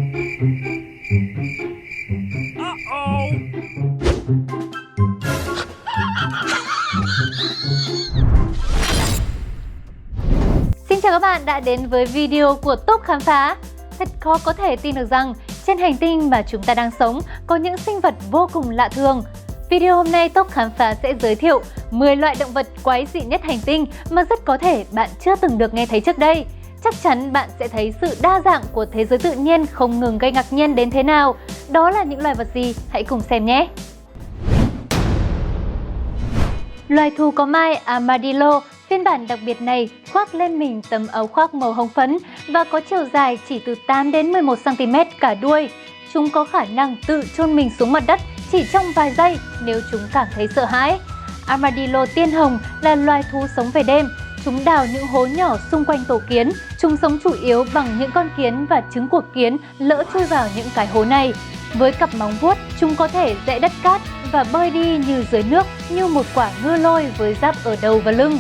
Xin chào các bạn đã đến với video của Top Khám Phá. Thật khó có thể tin được rằng trên hành tinh mà chúng ta đang sống có những sinh vật vô cùng lạ thường. Video hôm nay Top Khám Phá sẽ giới thiệu 10 loại động vật quái dị nhất hành tinh mà rất có thể bạn chưa từng được nghe thấy trước đây. Chắc chắn bạn sẽ thấy sự đa dạng của thế giới tự nhiên không ngừng gây ngạc nhiên đến thế nào. Đó là những loài vật gì? Hãy cùng xem nhé! Loài thú có mai Armadillo. Phiên bản đặc biệt này khoác lên mình tấm áo khoác màu hồng phấn và có chiều dài chỉ từ 8 đến 11 cm cả đuôi. Chúng có khả năng tự chôn mình xuống mặt đất chỉ trong vài giây nếu chúng cảm thấy sợ hãi. Armadillo tiên hồng là loài thú sống về đêm. Chúng đào những hố nhỏ xung quanh tổ kiến. Chúng sống chủ yếu bằng những con kiến và trứng của kiến lỡ chui vào những cái hố này. Với cặp móng vuốt, chúng có thể giãy đất cát và bơi đi như dưới nước như một quả ngư lôi với giáp ở đầu và lưng.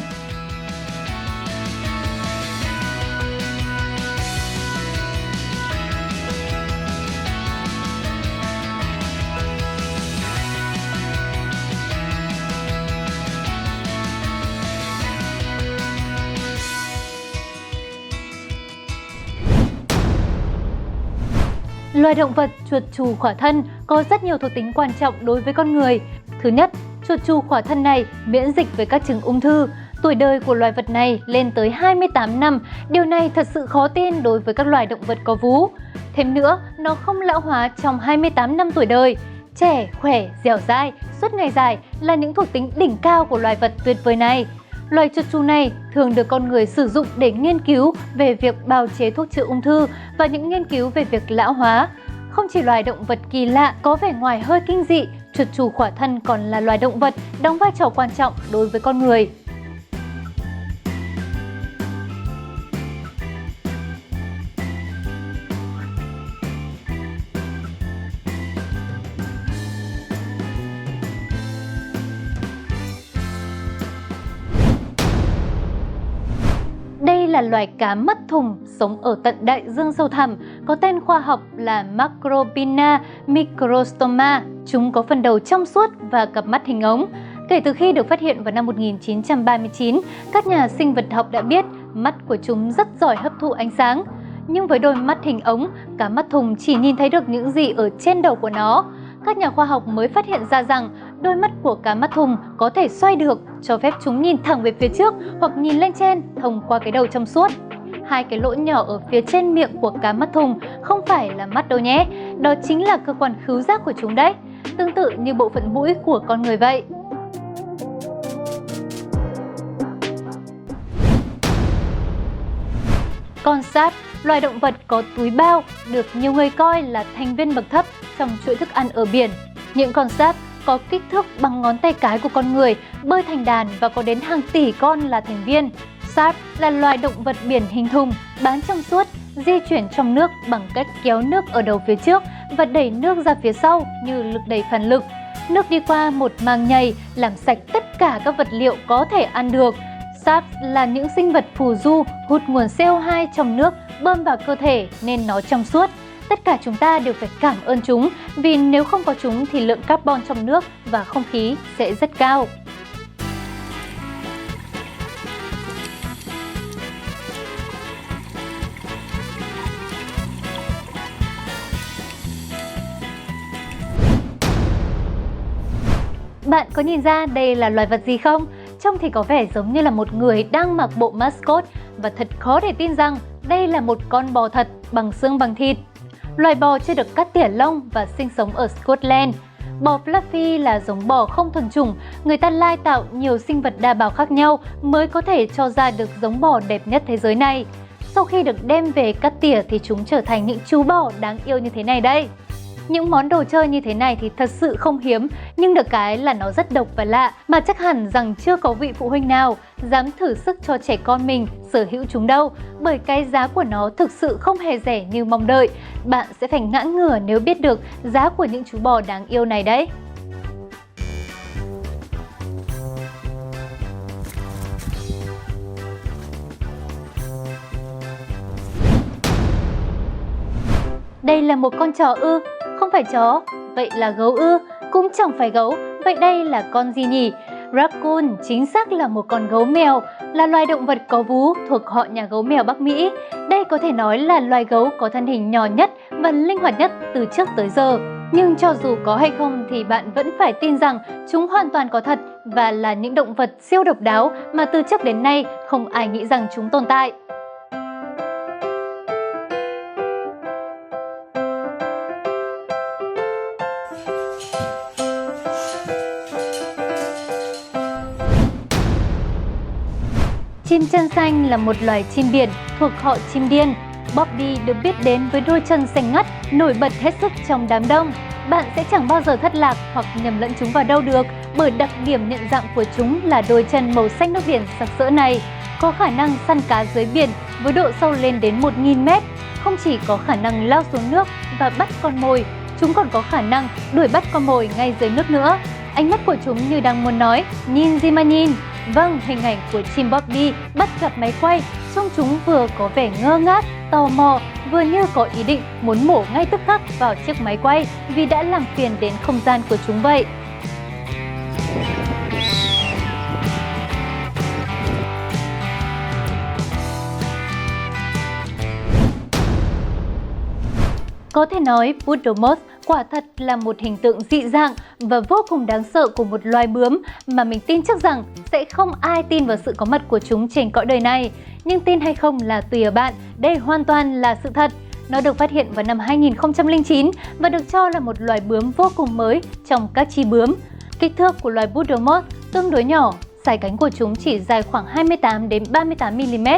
Loài động vật chuột chù khỏa thân có rất nhiều thuộc tính quan trọng đối với con người. Thứ nhất, chuột chù khỏa thân này miễn dịch với các chứng ung thư. Tuổi đời của loài vật này lên tới 28 năm. Điều này thật sự khó tin đối với các loài động vật có vú. Thêm nữa, nó không lão hóa trong 28 năm tuổi đời. Trẻ, khỏe, dẻo dai, suốt ngày dài là những thuộc tính đỉnh cao của loài vật tuyệt vời này. Loài chuột chù này thường được con người sử dụng để nghiên cứu về việc bào chế thuốc chữa ung thư và những nghiên cứu về việc lão hóa. Không chỉ loài động vật kỳ lạ có vẻ ngoài hơi kinh dị, chuột chù khỏa thân còn là loài động vật đóng vai trò quan trọng đối với con người. Đây là loài cá mất thùng sống ở tận đại dương sâu thẳm, có tên khoa học là Macrobina microstoma. Chúng có phần đầu trong suốt và cặp mắt hình ống. Kể từ khi được phát hiện vào năm 1939, các nhà sinh vật học đã biết mắt của chúng rất giỏi hấp thụ ánh sáng. Nhưng với đôi mắt hình ống, cá mắt thùng chỉ nhìn thấy được những gì ở trên đầu của nó. Các nhà khoa học mới phát hiện ra rằng đôi mắt của cá mắt thùng có thể xoay được, cho phép chúng nhìn thẳng về phía trước hoặc nhìn lên trên thông qua cái đầu trong suốt. Hai cái lỗ nhỏ ở phía trên miệng của cá mắt thùng không phải là mắt đâu nhé, đó chính là cơ quan khứu giác của chúng đấy, tương tự như bộ phận mũi của con người vậy. Con sáp, loài động vật có túi bao, được nhiều người coi là thành viên bậc thấp trong chuỗi thức ăn ở biển. Những con sáp có kích thước bằng ngón tay cái của con người, bơi thành đàn và có đến hàng tỷ con là thành viên. Sáp là loài động vật biển hình thùng, bán trong suốt, di chuyển trong nước bằng cách kéo nước ở đầu phía trước và đẩy nước ra phía sau như lực đẩy phản lực. Nước đi qua một màng nhầy làm sạch tất cả các vật liệu có thể ăn được. Sáp là những sinh vật phù du hút nguồn CO2 trong nước bơm vào cơ thể nên nó trong suốt. Tất cả chúng ta đều phải cảm ơn chúng, vì nếu không có chúng thì lượng carbon trong nước và không khí sẽ rất cao. Bạn có nhìn ra đây là loài vật gì không? Trông thì có vẻ giống như là một người đang mặc bộ mascot và thật khó để tin rằng đây là một con bò thật bằng xương bằng thịt. Loài bò chưa được cắt tỉa lông và sinh sống ở Scotland. Bò Fluffy là giống bò không thuần chủng, người ta lai tạo nhiều sinh vật đa bào khác nhau mới có thể cho ra được giống bò đẹp nhất thế giới này. Sau khi được đem về cắt tỉa thì chúng trở thành những chú bò đáng yêu như thế này đây. Những món đồ chơi như thế này thì thật sự không hiếm, nhưng được cái là nó rất độc và lạ, mà chắc hẳn rằng chưa có vị phụ huynh nào dám thử sức cho trẻ con mình sở hữu chúng đâu, bởi cái giá của nó thực sự không hề rẻ như mong đợi. Bạn sẽ phải ngã ngửa nếu biết được giá của những chú bò đáng yêu này đấy. Đây là một con chó ư? Không phải chó. Vậy là gấu ư? Cũng chẳng phải gấu. Vậy đây là con gì nhỉ? Raccoon chính xác là một con gấu mèo, là loài động vật có vú thuộc họ nhà gấu mèo Bắc Mỹ. Đây có thể nói là loài gấu có thân hình nhỏ nhất và linh hoạt nhất từ trước tới giờ. Nhưng cho dù có hay không thì bạn vẫn phải tin rằng chúng hoàn toàn có thật và là những động vật siêu độc đáo mà từ trước đến nay không ai nghĩ rằng chúng tồn tại. Chim chân xanh là một loài chim biển thuộc họ chim điên. Bobby được biết đến với đôi chân xanh ngắt, nổi bật hết sức trong đám đông. Bạn sẽ chẳng bao giờ thất lạc hoặc nhầm lẫn chúng vào đâu được, bởi đặc điểm nhận dạng của chúng là đôi chân màu xanh nước biển sặc sỡ này. Có khả năng săn cá dưới biển với độ sâu lên đến 1000 mét. Không chỉ có khả năng lao xuống nước và bắt con mồi, chúng còn có khả năng đuổi bắt con mồi ngay dưới nước nữa. Ánh mắt của chúng như đang muốn nói, nhìn gì mà nhìn. Vâng, hình ảnh của chim Bobby bắt gặp máy quay, trông chúng vừa có vẻ ngơ ngác, tò mò, vừa như có ý định muốn mổ ngay tức khắc vào chiếc máy quay vì đã làm phiền đến không gian của chúng vậy. Có thể nói, Poodle Mouse quả thật là một hình tượng dị dạng và vô cùng đáng sợ của một loài bướm mà mình tin chắc rằng sẽ không ai tin vào sự có mặt của chúng trên cõi đời này. Nhưng tin hay không là tùy ở bạn, đây hoàn toàn là sự thật. Nó được phát hiện vào năm 2009 và được cho là một loài bướm vô cùng mới trong các chi bướm. Kích thước của loài Poodle Mouse tương đối nhỏ, sải cánh của chúng chỉ dài khoảng 28 đến 38 mm.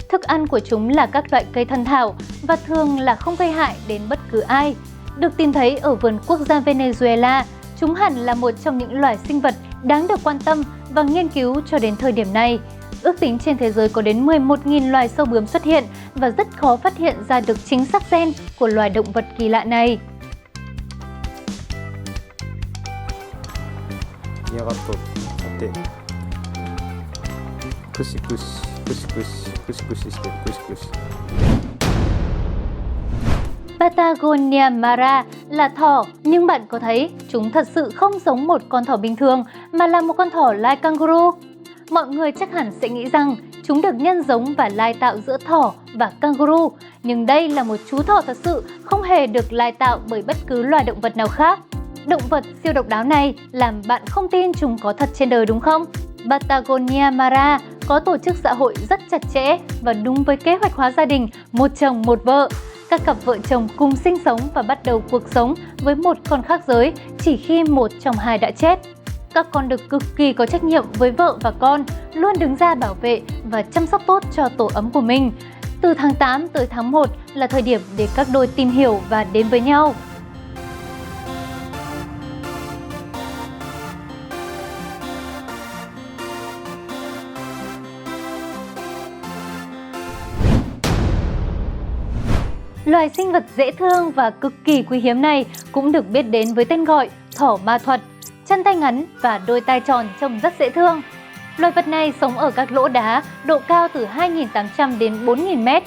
Thức ăn của chúng là các loại cây thân thảo và thường là không gây hại đến bất cứ ai. Được tìm thấy ở vườn quốc gia Venezuela, chúng hẳn là một trong những loài sinh vật đáng được quan tâm và nghiên cứu cho đến thời điểm này. Ước tính trên thế giới có đến 11.000 loài sâu bướm xuất hiện và rất khó phát hiện ra được chính xác gen của loài động vật kỳ lạ này. Patagonia Mara là thỏ, nhưng bạn có thấy chúng thật sự không giống một con thỏ bình thường mà là một con thỏ lai kangaroo. Mọi người chắc hẳn sẽ nghĩ rằng chúng được nhân giống và lai tạo giữa thỏ và kangaroo, nhưng đây là một chú thỏ thật sự, không hề được lai tạo bởi bất cứ loài động vật nào khác. Động vật siêu độc đáo này làm bạn không tin chúng có thật trên đời đúng không? Patagonia Mara có tổ chức xã hội rất chặt chẽ và đúng với kế hoạch hóa gia đình một chồng một vợ. Các cặp vợ chồng cùng sinh sống và bắt đầu cuộc sống với một con khác giới chỉ khi một trong hai đã chết. Các con đực cực kỳ có trách nhiệm với vợ và con, luôn đứng ra bảo vệ và chăm sóc tốt cho tổ ấm của mình. Từ tháng 8 tới tháng 1 là thời điểm để các đôi tìm hiểu và đến với nhau. Loài sinh vật dễ thương và cực kỳ quý hiếm này cũng được biết đến với tên gọi thỏ ma thuật. Chân tay ngắn và đôi tai tròn trông rất dễ thương. Loài vật này sống ở các lỗ đá, độ cao từ 2.800 đến 4.000 mét.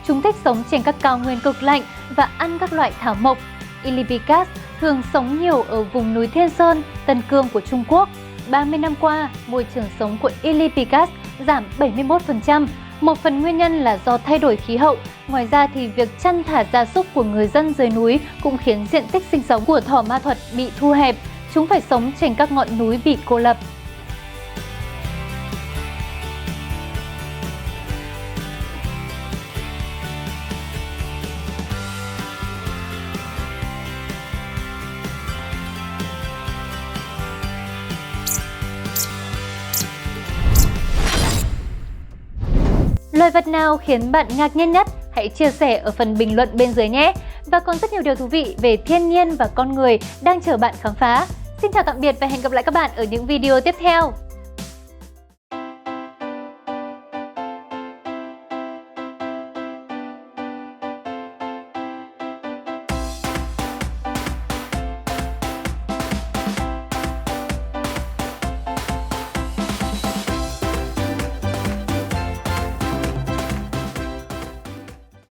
Chúng thích sống trên các cao nguyên cực lạnh và ăn các loại thảo mộc. Illipicas thường sống nhiều ở vùng núi Thiên Sơn, Tân Cương của Trung Quốc. 30 năm qua, môi trường sống của Illipicas giảm 71%. Một phần nguyên nhân là do thay đổi khí hậu. Ngoài ra thì việc chăn thả gia súc của người dân dưới núi cũng khiến diện tích sinh sống của thỏ ma thuật bị thu hẹp. Chúng phải sống trên các ngọn núi bị cô lập. Loài vật nào khiến bạn ngạc nhiên nhất? Hãy chia sẻ ở phần bình luận bên dưới nhé! Và còn rất nhiều điều thú vị về thiên nhiên và con người đang chờ bạn khám phá. Xin chào tạm biệt và hẹn gặp lại các bạn ở những video tiếp theo!